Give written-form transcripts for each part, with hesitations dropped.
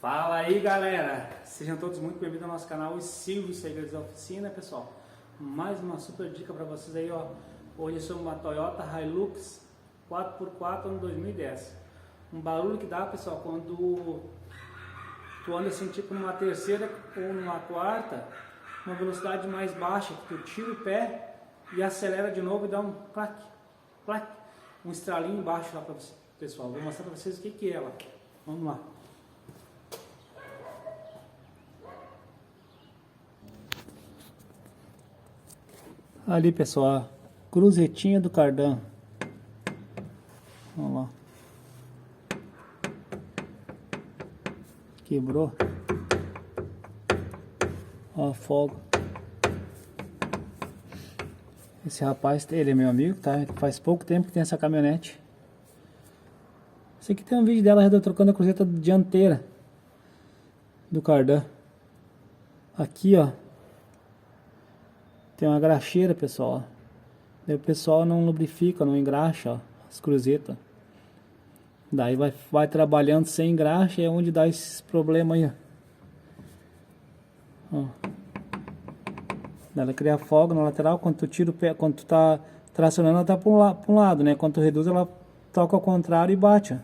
Fala aí, galera, sejam todos muito bem-vindos ao nosso canal Silvio Segredos da Oficina, pessoal. Mais uma super dica para vocês aí, ó. Hoje é sobre uma Toyota Hilux 4x4 ano 2010. Um barulho que dá, pessoal, quando tu anda assim, tipo numa terceira ou numa quarta, uma velocidade mais baixa, que tu tira o pé e acelera de novo e dá um clac, clac, um estralinho embaixo lá para vocês, pessoal. Vou mostrar para vocês o que é ela. Vamos lá. Ali, pessoal, cruzetinha do cardan. Vamos lá. Quebrou. Ó a folga. Esse rapaz, ele é meu amigo, tá? Faz pouco tempo que tem essa caminhonete. Esse aqui tem um vídeo dela trocando a cruzeta dianteira do cardan. Aqui, ó, tem uma graxeira, pessoal. Daí o pessoal não lubrifica, não engraxa, ó, as cruzetas. Daí vai trabalhando sem graxa, é onde dá esses problemas aí, ó. Ela cria folga na lateral. Quando tu tira o pé, quando tu tá tracionando, ela tá pra um lado, né? Quando tu reduz, ela toca ao contrário e bate, ó.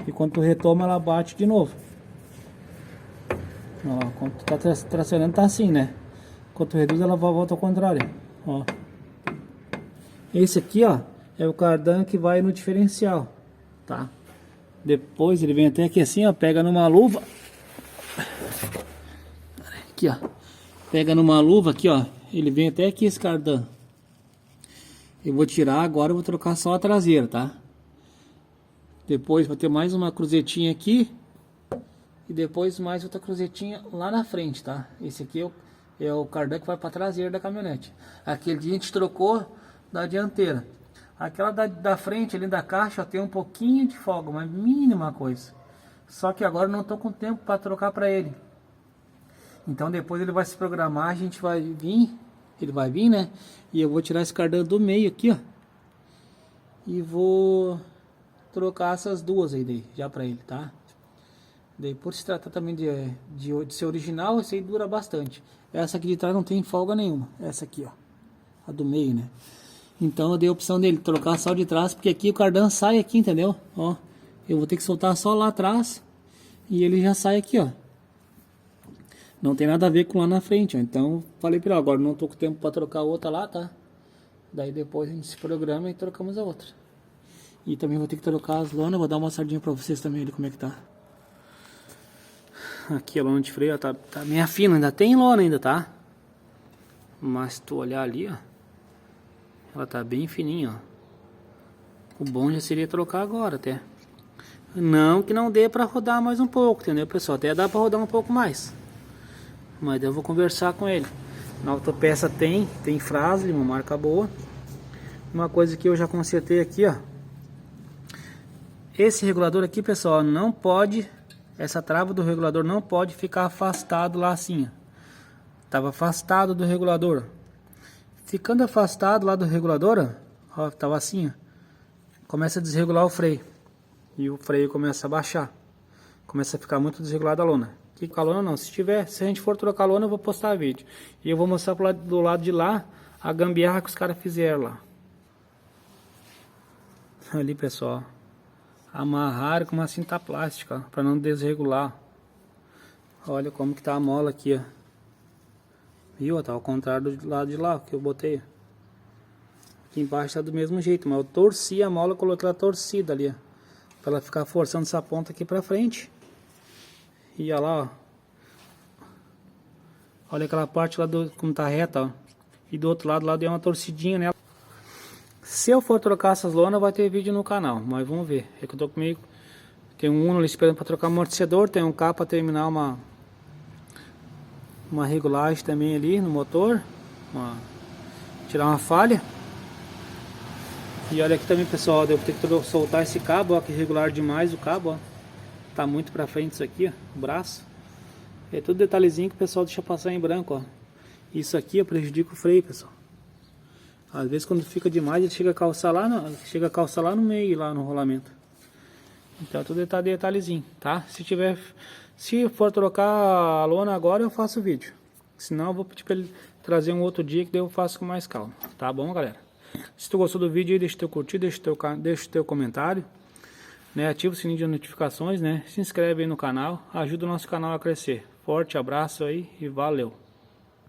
E quando tu retoma, ela bate de novo. Ó, quando tu tá tracionando, tá assim, né? Quando tu reduz, ela volta ao contrário, ó. Esse aqui, ó, é o cardan que vai no diferencial, tá? Depois ele vem até aqui assim, ó, pega numa luva. Aqui, ó. Pega numa luva aqui, ó. Ele vem até aqui esse cardan. Eu vou tirar agora, eu vou trocar só a traseira, tá? Depois vou ter mais uma cruzetinha aqui. E depois mais outra cruzetinha lá na frente, tá? Esse aqui é o cardan que vai para a traseira da caminhonete. Aquele que a gente trocou da dianteira. Aquela da frente ali da caixa, ó, tem um pouquinho de folga, mas mínima coisa. Só que agora não tô com tempo para trocar para ele. Então depois ele vai se programar, a gente vai vir, ele vai vir, né? E eu vou tirar esse cardan do meio aqui, ó. E vou trocar essas duas aí daí, já para ele, tá? Daí, por se tratar também de ser original, essa aí dura bastante. Essa aqui de trás não tem folga nenhuma. Essa aqui, ó. A do meio, né? Então eu dei a opção dele trocar só de trás, porque aqui o cardan sai aqui, entendeu? Ó, eu vou ter que soltar só lá atrás e ele já sai aqui, ó. Não tem nada a ver com lá na frente, ó. Então falei pra ele, agora não tô com tempo pra trocar a outra lá, tá? Daí depois a gente se programa e trocamos a outra. E também vou ter que trocar as lonas, vou dar uma mostradinha pra vocês também ali como é que tá. Aqui a lona de freio, ó, tá meio fina, ainda tem lona ainda, tá? Mas se tu olhar ali, ó, ela tá bem fininha, ó. O bom já seria trocar agora até. Não que não dê pra rodar mais um pouco, entendeu, pessoal? Até dá pra rodar um pouco mais. Mas eu vou conversar com ele. Na autopeça tem Fras-le, uma marca boa. Uma coisa que eu já consertei aqui, ó. Esse regulador aqui, pessoal, não pode... Essa trava do regulador não pode ficar afastado lá assim, ó. Tava afastado do regulador. Ficando afastado lá do regulador, ó, tava assim, ó. Começa a desregular o freio. E o freio começa a baixar. Começa a ficar muito desregulada a lona. Aqui com a lona não. Se a gente for trocar a lona, eu vou postar vídeo. E eu vou mostrar do lado de lá a gambiarra que os caras fizeram lá. Ali, pessoal. Amarraram com uma cinta plástica, para não desregular. Olha como que tá a mola aqui, ó. Viu? Tá ao contrário do lado de lá que eu botei. Aqui embaixo tá do mesmo jeito, mas eu torci a mola, coloquei ela torcida ali, ó, para ela ficar forçando essa ponta aqui para frente. E olha lá, ó. Olha aquela parte lá como tá reta, ó. E do outro lado lá deu uma torcidinha nela. Se eu for trocar essas lonas, vai ter vídeo no canal, mas vamos ver. É que eu tô comigo. Tem um Uno ali esperando para trocar amortecedor, tem um K para terminar uma regulagem também ali no motor, tirar uma falha. E olha aqui também, pessoal, eu vou ter que soltar esse cabo, ó, que é regular demais o cabo, ó. Tá muito para frente isso aqui, ó, o braço. É tudo detalhezinho que o pessoal deixa passar em branco, ó. Isso aqui, ó, prejudica o freio, pessoal. Às vezes quando fica demais ele chega a calçar lá no meio, lá no rolamento. Então tudo detalhezinho, tá? Se for trocar a lona agora, eu faço o vídeo. Senão eu vou pedir para ele trazer um outro dia que daí eu faço com mais calma. Tá bom, galera? Se tu gostou do vídeo aí, deixa teu curtir, deixa teu comentário, né? Ativa o sininho de notificações, né? Se inscreve aí no canal, ajuda o nosso canal a crescer. Forte abraço aí e valeu!